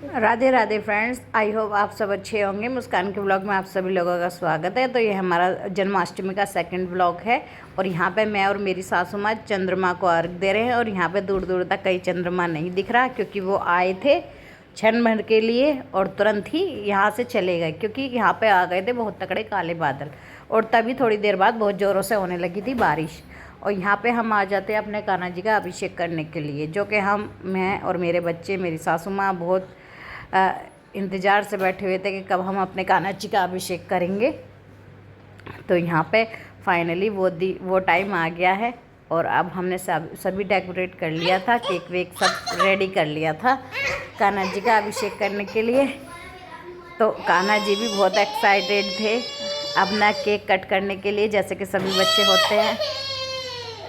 Radhe Radhe friends, I hope आप सब अच्छे होंगे। मुस्कान के ब्लॉग में आप सभी लोगों का स्वागत है। तो ये हमारा जन्माष्टमी का सेकंड ब्लॉग है और यहाँ पे मैं और मेरी सासू माँ चंद्रमा को अर्घ दे रहे हैं। और यहाँ पे दूर दूर तक कहीं चंद्रमा नहीं दिख रहा क्योंकि वो आए थे क्षण भर के लिए और तुरंत ही यहाँ से चले गए क्योंकि यहाँ पर आ गए थे बहुत तकड़े काले बादल। और तभी थोड़ी देर बाद बहुत ज़ोरों से होने लगी थी बारिश। और यहाँ पे हम आ जाते हैं अपने कान्हा जी का अभिषेक करने के लिए, जो कि मैं और मेरे बच्चे, मेरी सासू माँ बहुत इंतज़ार से बैठे हुए थे कि कब हम अपने कान्हा जी का अभिषेक करेंगे। तो यहाँ पे फाइनली वो टाइम आ गया है और अब हमने सभी डेकोरेट कर लिया था, केक वेक सब रेडी कर लिया था कान्हा जी का अभिषेक करने के लिए। तो कान्हा जी भी बहुत एक्साइटेड थे अपना केक कट करने के लिए, जैसे कि सभी बच्चे होते हैं।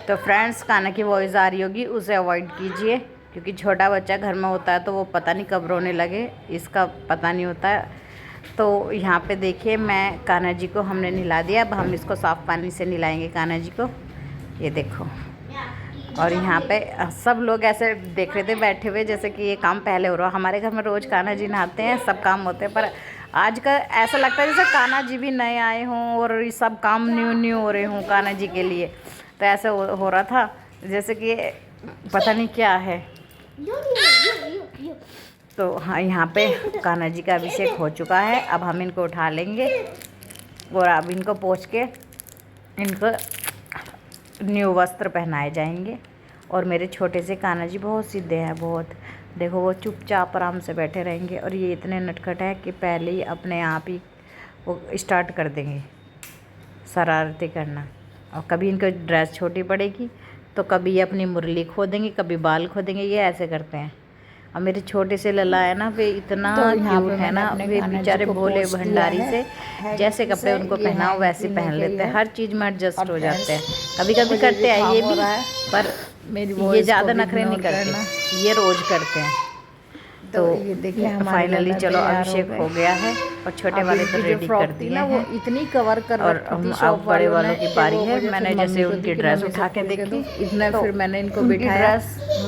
तो फ्रेंड्स, कान्हा की वॉइस आ रही होगी, उसे अवॉइड कीजिए क्योंकि छोटा बच्चा घर में होता है तो वो पता नहीं कब रोने लगे, इसका पता नहीं होता है। तो यहाँ पे देखिए, मैं कान्हा जी को हमने नहला दिया। अब हम इसको साफ़ पानी से नहलाएंगे कान्हा जी को, ये देखो। और यहाँ पे सब लोग ऐसे देख रहे थे बैठे हुए जैसे कि ये काम पहले हो रहा। हमारे घर में रोज़ कान्हा जी नहाते हैं, सब काम होते हैं, पर आज का ऐसा लगता है जैसे कान्हा जी भी नए आए हों और ये सब काम न्यू हो रहे हों कान्हा जी के लिए। तो ऐसे हो रहा था जैसे कि पता नहीं क्या है। तो हाँ, यहाँ पे कान्हा जी का अभिषेक हो चुका है। अब हम इनको उठा लेंगे और अब इनको पोंछ के इनको न्यू वस्त्र पहनाए जाएंगे। और मेरे छोटे से कान्हा जी बहुत सीधे हैं, बहुत। देखो, वो चुपचाप आराम से बैठे रहेंगे और ये इतने नटखट है कि पहले ही अपने आप ही वो स्टार्ट कर देंगे शरारती करना। और कभी इनको ड्रेस छोटी पड़ेगी तो कभी ये अपनी मुरली खो देंगे, कभी बाल खो देंगे, ये ऐसे करते हैं। और मेरे छोटे से लला है ना, वे इतना क्यूट है ना, वे बेचारे भोले भंडारी से जैसे कपड़े उनको पहनाओ वैसे पहन लेते हैं, हर चीज़ में एडजस्ट हो जाते हैं। कभी कभी करते हैं ये भी, पर ये ज़्यादा नखरे नहीं करते, ये रोज़ करते हैं। तो ये देखिए फाइनली चलो अभिषेक हो गया है और छोटे वाले तो रेडी कर दिए हैं। वो इतनी कवर कर और अब बड़े वालों की बारी है। मैंने जैसे उनकी ड्रेस उठा के देखी इतना, फिर मैंने इनको बिठाया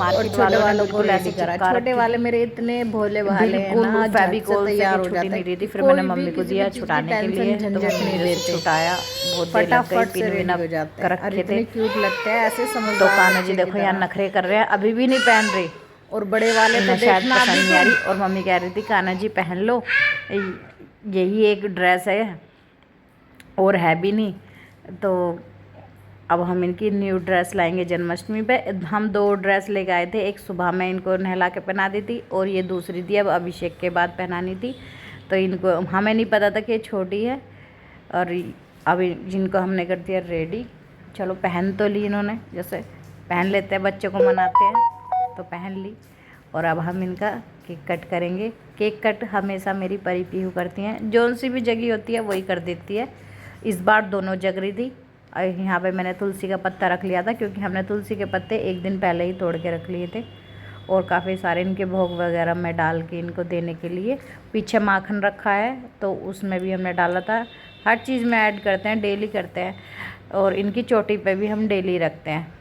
और छोटे वालों को ऐसे करा। छोटे वाले मेरे इतने भोले भाले हैं ना, फेविकोल से छुट्टी नहीं रही थी। फिर मैंने मम्मी को दिया छुटाने के लिए, तो उसने छुटाया। बहुत फटाफट से रेडी हो जाते हैं, रखे थे, क्यूट लगते हैं ऐसे। समझ तो कान्हा जी देखो यहाँ नखरे कर रहे हैं, अभी भी नहीं पहन रही। और बड़े वाले तो शायद पसंद नहीं आ रही। और मम्मी कह रही थी कान्हा जी पहन लो, यही एक ड्रेस है और है भी नहीं। तो अब हम इनकी न्यू ड्रेस लाएंगे जन्माष्टमी पे। हम 2 ड्रेस लेके आए थे, एक सुबह में इनको नहला के पहना दी थी और ये दूसरी थी अब अभिषेक के बाद पहनानी थी। तो इनको हमें नहीं पता था कि ये छोटी है। और अब जिनको हमने कर दिया रेडी, चलो पहन तो ली इन्होंने, जैसे पहन लेते हैं, बच्चों को मनाते हैं तो पहन ली। और अब हम इनका केक कट करेंगे। केक कट हमेशा मेरी परी पीहू करती हैं, जो सी भी जगह होती है वही कर देती है। इस बार दोनों जग रही थी। और यहाँ पे मैंने तुलसी का पत्ता रख लिया था क्योंकि हमने तुलसी के पत्ते एक दिन पहले ही तोड़ के रख लिए थे। और काफ़ी सारे इनके भोग वगैरह में डाल के इनको देने के लिए। पीछे माखन रखा है तो उसमें भी हमने डाला था। हर चीज़ में ऐड करते हैं, डेली करते हैं। और इनकी चोटी पे भी हम डेली रखते हैं।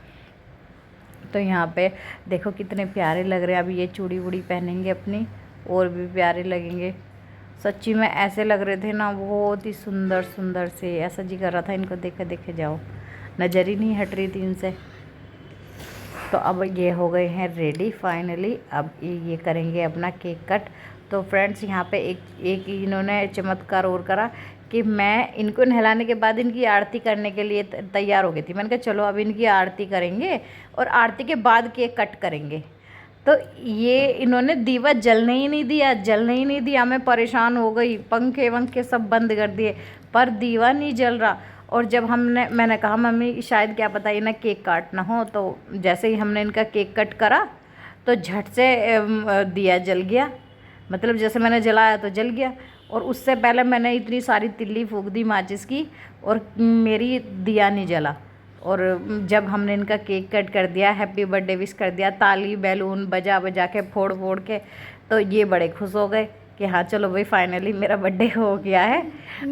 तो यहाँ पे देखो कितने प्यारे लग रहे हैं। अभी ये चूड़ी वूड़ी पहनेंगे अपनी, और भी प्यारे लगेंगे। सच्ची में ऐसे लग रहे थे ना, बहुत ही सुंदर सुंदर से। ऐसा जी कर रहा था इनको देखे देखे जाओ, नज़र ही नहीं हट रही थी इनसे। तो अब ये हो गए हैं रेडी फाइनली। अब ये करेंगे अपना केक कट। तो फ्रेंड्स, यहाँ पे एक इन्होंने चमत्कार और करा कि मैं इनको नहलाने के बाद इनकी आरती करने के लिए तैयार हो गई थी। मैंने कहा चलो अब इनकी आरती करेंगे और आरती के बाद केक कट करेंगे। तो ये इन्होंने दीवा जलने ही नहीं दिया। मैं परेशान हो गई, पंखे वंखे सब बंद कर दिए पर दीवा नहीं जल रहा। और जब मैंने कहा मम्मी शायद क्या पता इन्हें केक काटना हो, तो जैसे ही हमने इनका केक कट करा तो झट से दिया जल गया। मतलब जैसे मैंने जलाया तो जल गया। और उससे पहले मैंने इतनी सारी तिल्ली फूंक दी माचिस की और मेरी दिया नहीं जला। और जब हमने इनका केक कट कर दिया, हैप्पी बर्थडे विश कर दिया, ताली बैलून बजा बजा के फोड़ फोड़ के, तो ये बड़े खुश हो गए कि हाँ चलो भाई फाइनली मेरा बर्थडे हो गया है।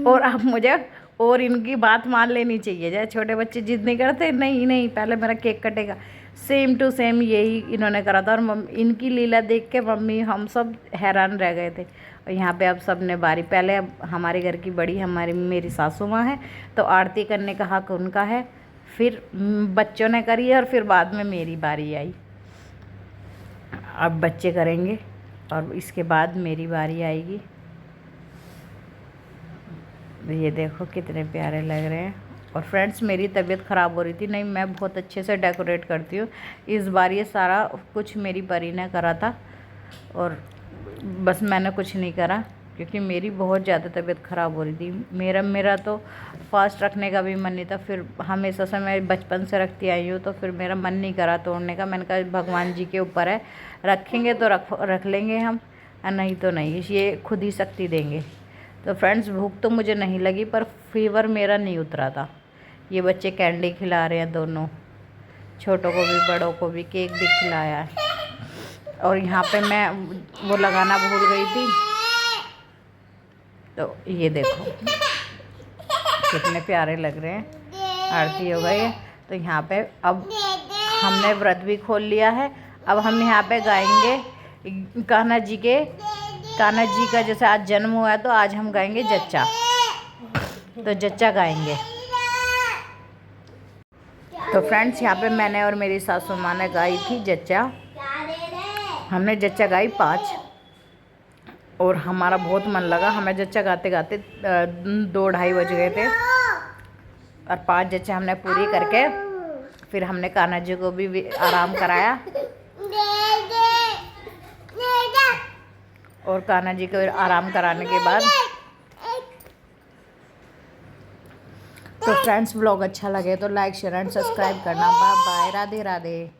और अब मुझे और इनकी बात मान लेनी चाहिए। जैसे छोटे बच्चे जिद नहीं करते, नहीं नहीं पहले मेरा केक कटेगा, सेम टू सेम यही इन्होंने करा था। और इनकी लीला देख के मम्मी हम सब हैरान रह गए थे। और यहाँ पे अब सब ने बारी, पहले अब हमारे घर की बड़ी मेरी सासू माँ है, तो आरती करने का हक उनका है, फिर बच्चों ने करी है और फिर बाद में मेरी बारी आई। अब बच्चे करेंगे और इसके बाद मेरी बारी आएगी। ये देखो कितने प्यारे लग रहे हैं। और फ्रेंड्स, मेरी तबीयत ख़राब हो रही थी, नहीं मैं बहुत अच्छे से डेकोरेट करती हूँ। इस बार ये सारा कुछ मेरी परी ने करा था और बस मैंने कुछ नहीं करा, क्योंकि मेरी बहुत ज़्यादा तबीयत ख़राब हो रही थी। मेरा तो फास्ट रखने का भी मन नहीं था। फिर हमेशा से मैं बचपन से रखती आई हूँ, तो फिर मेरा मन नहीं करा तोड़ने का। मैंने कहा भगवान जी के ऊपर है, रखेंगे तो रख लेंगे हम, और नहीं तो नहीं, ये खुद ही शक्ति देंगे। तो फ्रेंड्स, भूख तो मुझे नहीं लगी, पर फीवर मेरा नहीं उतरा था। ये बच्चे कैंडी खिला रहे हैं, दोनों, छोटों को भी बड़ों को भी, केक भी खिलाया है। और यहाँ पे मैं वो लगाना भूल गई थी, तो ये देखो कितने प्यारे लग रहे हैं। आरती हो गई है, तो यहाँ पे अब हमने व्रत भी खोल लिया है। अब हम यहाँ पे गाएंगे कान्हा जी का, जैसे आज जन्म हुआ है तो आज हम गाएंगे जच्चा, तो जच्चा गाएंगे। तो फ्रेंड्स, यहाँ पे मैंने और मेरी सासू माँ ने गाई थी जच्चा। हमने जच्चा गाई 5, और हमारा बहुत मन लगा। हमें जच्चा गाते गाते 2-2:30 बज गए थे, और 5 जच्चा हमने पूरी करके फिर हमने कान्हा जी को भी आराम कराया। और कान्हा जी को आराम कराने के बाद, तो फ्रेंड्स, ब्लॉग अच्छा लगे तो लाइक शेयर एंड सब्सक्राइब करना। Bye bye, Radhe Radhe.